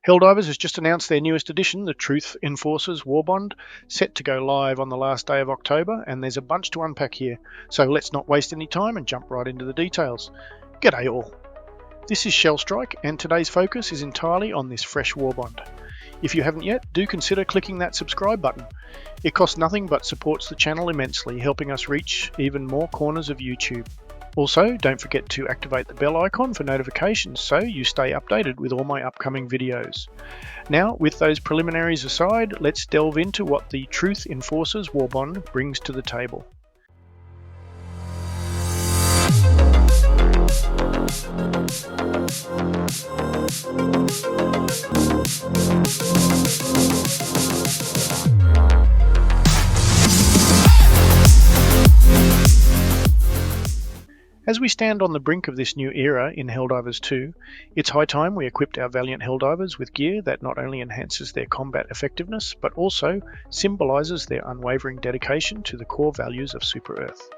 Helldivers has just announced their newest edition, the TRUTH ENFORCERS Warbond, set to go live on the last day of October, and there's a bunch to unpack here, so let's not waste any time and jump right into the details. G'day all. This is Shellstrike, and today's focus is entirely on this fresh Warbond. If you haven't yet, do consider clicking that subscribe button. It costs nothing but supports the channel immensely, helping us reach even more corners of YouTube. Also, don't forget to activate the bell icon for notifications so you stay updated with all my upcoming videos. Now, with those preliminaries aside, let's delve into what the TRUTH ENFORCERS Warbond brings to the table. As we stand on the brink of this new era in Helldivers II, it's high time we equipped our valiant Helldivers with gear that not only enhances their combat effectiveness, but also symbolises their unwavering dedication to the core values of Super Earth.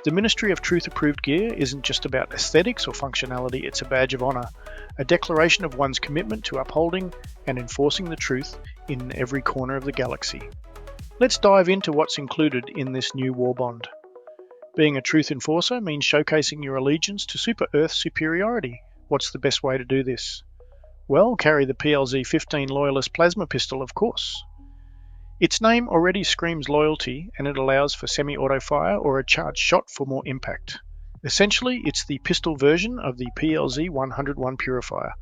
The Ministry of Truth approved gear isn't just about aesthetics or functionality, it's a badge of honour, a declaration of one's commitment to upholding and enforcing the truth in every corner of the galaxy. Let's dive into what's included in this new Warbond. Being a Truth Enforcer means showcasing your allegiance to Super Earth superiority. What's the best way to do this? Well, carry the PLAS-15 Loyalist plasma pistol, of course. Its name already screams loyalty, and it allows for semi-auto fire or a charged shot for more impact. Essentially, it's the pistol version of the PLZ-101 Purifier.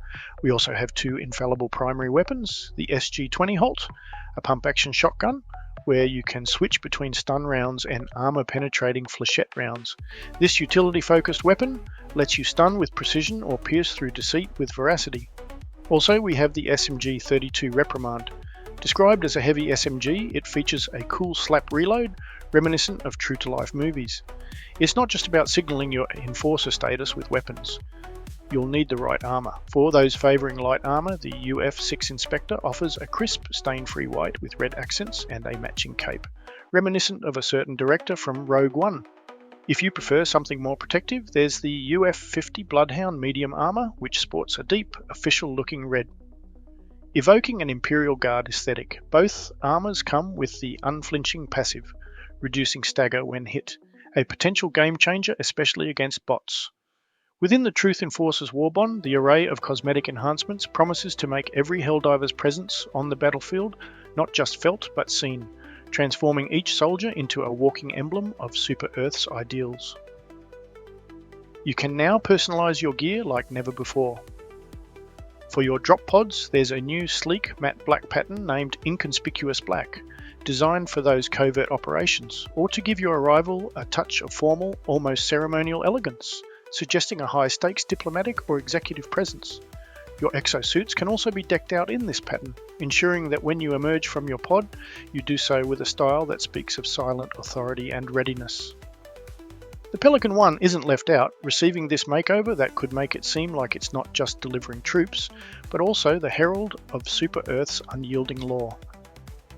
We also have two infallible primary weapons, the SG-20 Halt, a pump-action shotgun, where you can switch between stun rounds and armor-penetrating flechette rounds. This utility-focused weapon lets you stun with precision or pierce through deceit with veracity. Also, we have the SMG-32 Reprimand. Described as a heavy SMG, it features a cool slap reload, reminiscent of true-to-life movies. It's not just about signalling your enforcer status with weapons. You'll need the right armor. For those favouring light armor, the UF-50 Inspector offers a crisp, stain-free white with red accents and a matching cape, reminiscent of a certain director from Rogue One. If you prefer something more protective, there's the UF-50 Bloodhound medium armor, which sports a deep, official-looking red. Evoking an Imperial Guard aesthetic, both armors come with the unflinching passive, reducing stagger when hit, a potential game changer especially against bots. Within the TRUTH ENFORCERS Warbond, the array of cosmetic enhancements promises to make every Helldiver's presence on the battlefield not just felt but seen, transforming each soldier into a walking emblem of Super Earth's ideals. You can now personalise your gear like never before. For your drop pods, there's a new sleek matte black pattern named Inconspicuous Black, designed for those covert operations, or to give your arrival a touch of formal, almost ceremonial elegance, suggesting a high-stakes diplomatic or executive presence. Your exosuits can also be decked out in this pattern, ensuring that when you emerge from your pod, you do so with a style that speaks of silent authority and readiness. The Pelican 1 isn't left out, receiving this makeover that could make it seem like it's not just delivering troops, but also the herald of Super Earth's unyielding law.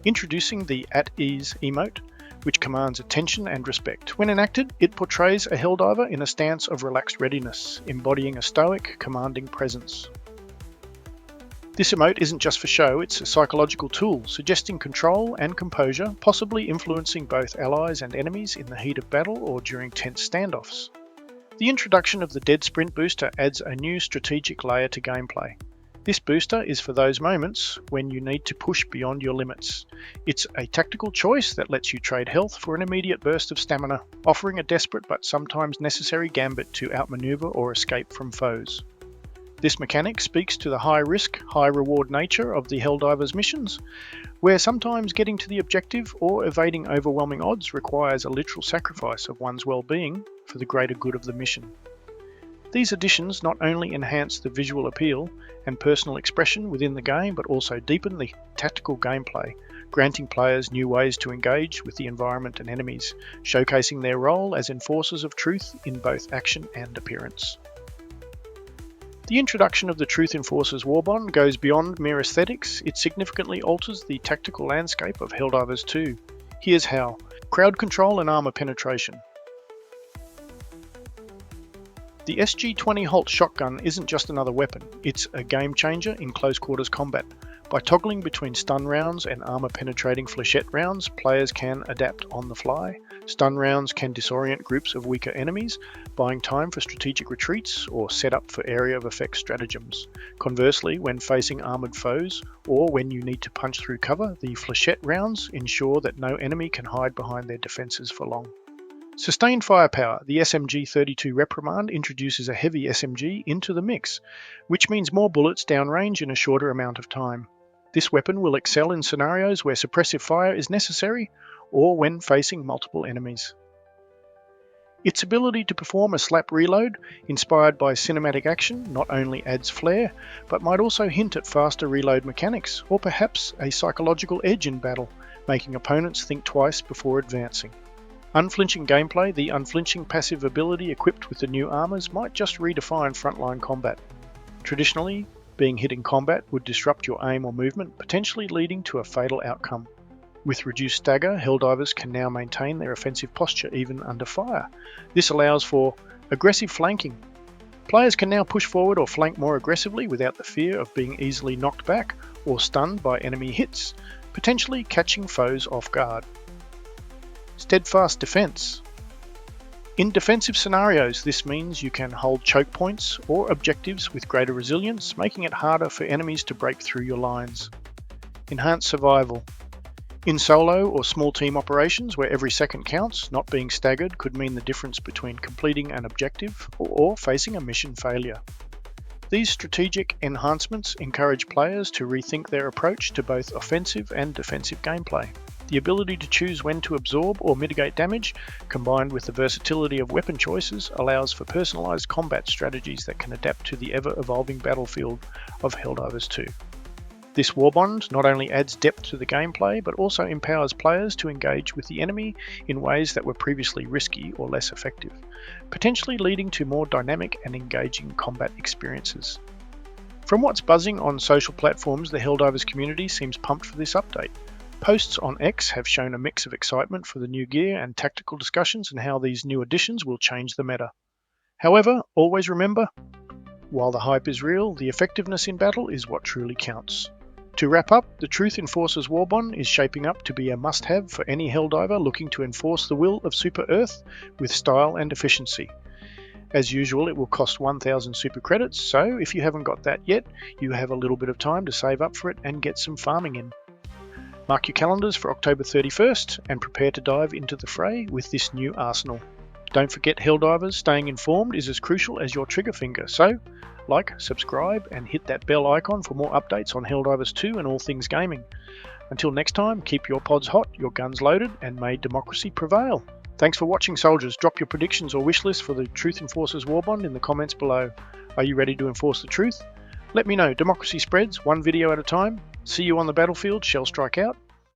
Introducing the At Ease emote, which commands attention and respect. When enacted, it portrays a Helldiver in a stance of relaxed readiness, embodying a stoic, commanding presence. This emote isn't just for show, it's a psychological tool, suggesting control and composure, possibly influencing both allies and enemies in the heat of battle or during tense standoffs. The introduction of the Dead Sprint booster adds a new strategic layer to gameplay. This booster is for those moments when you need to push beyond your limits. It's a tactical choice that lets you trade health for an immediate burst of stamina, offering a desperate but sometimes necessary gambit to outmaneuver or escape from foes. This mechanic speaks to the high-risk, high-reward nature of the Helldivers missions, where sometimes getting to the objective or evading overwhelming odds requires a literal sacrifice of one's well-being for the greater good of the mission. These additions not only enhance the visual appeal and personal expression within the game, but also deepen the tactical gameplay, granting players new ways to engage with the environment and enemies, showcasing their role as enforcers of truth in both action and appearance. The introduction of the TRUTH ENFORCERS Warbond goes beyond mere aesthetics, it significantly alters the tactical landscape of Helldivers II. Here's how. Crowd control and armor penetration. The SG-20 Halt shotgun isn't just another weapon, it's a game changer in close quarters combat. By toggling between stun rounds and armor penetrating flechette rounds, players can adapt on the fly. Stun rounds can disorient groups of weaker enemies, buying time for strategic retreats or set up for area of effect stratagems. Conversely, when facing armored foes, or when you need to punch through cover, the flechette rounds ensure that no enemy can hide behind their defenses for long. Sustained firepower. The SMG-32 Reprimand introduces a heavy SMG into the mix, which means more bullets downrange in a shorter amount of time. This weapon will excel in scenarios where suppressive fire is necessary or when facing multiple enemies. Its ability to perform a slap reload, inspired by cinematic action, not only adds flair, but might also hint at faster reload mechanics, or perhaps a psychological edge in battle, making opponents think twice before advancing. Unflinching gameplay. The unflinching passive ability equipped with the new armors might just redefine frontline combat. Traditionally, being hit in combat would disrupt your aim or movement, potentially leading to a fatal outcome. With reduced stagger, Helldivers can now maintain their offensive posture even under fire. This allows for aggressive flanking. Players can now push forward or flank more aggressively without the fear of being easily knocked back or stunned by enemy hits, potentially catching foes off guard. Steadfast defense. In defensive scenarios, this means you can hold choke points or objectives with greater resilience, making it harder for enemies to break through your lines. Enhanced survival. In solo or small team operations where every second counts, not being staggered could mean the difference between completing an objective or facing a mission failure. These strategic enhancements encourage players to rethink their approach to both offensive and defensive gameplay. The ability to choose when to absorb or mitigate damage, combined with the versatility of weapon choices, allows for personalized combat strategies that can adapt to the ever-evolving battlefield of Helldivers II. This Warbond not only adds depth to the gameplay, but also empowers players to engage with the enemy in ways that were previously risky or less effective, potentially leading to more dynamic and engaging combat experiences. From what's buzzing on social platforms, the Helldivers community seems pumped for this update. Posts on X have shown a mix of excitement for the new gear and tactical discussions on how these new additions will change the meta. However, always remember, while the hype is real, the effectiveness in battle is what truly counts. To wrap up, the TRUTH ENFORCERS Warbond is shaping up to be a must-have for any Helldiver looking to enforce the will of Super Earth with style and efficiency. As usual, it will cost 1,000 super credits, so if you haven't got that yet, you have a little bit of time to save up for it and get some farming in. Mark your calendars for October 31st and prepare to dive into the fray with this new arsenal. Don't forget, Helldivers, staying informed is as crucial as your trigger finger, so like, subscribe and hit that bell icon for more updates on Helldivers 2 and all things gaming. Until next time, keep your pods hot, your guns loaded, and may democracy prevail. Thanks for watching, soldiers. Drop your predictions or wish lists for the TRUTH ENFORCERS Warbond in the comments below. Are you ready to enforce the truth? Let me know. Democracy spreads, one video at a time. See you on the battlefield. Shall strike out.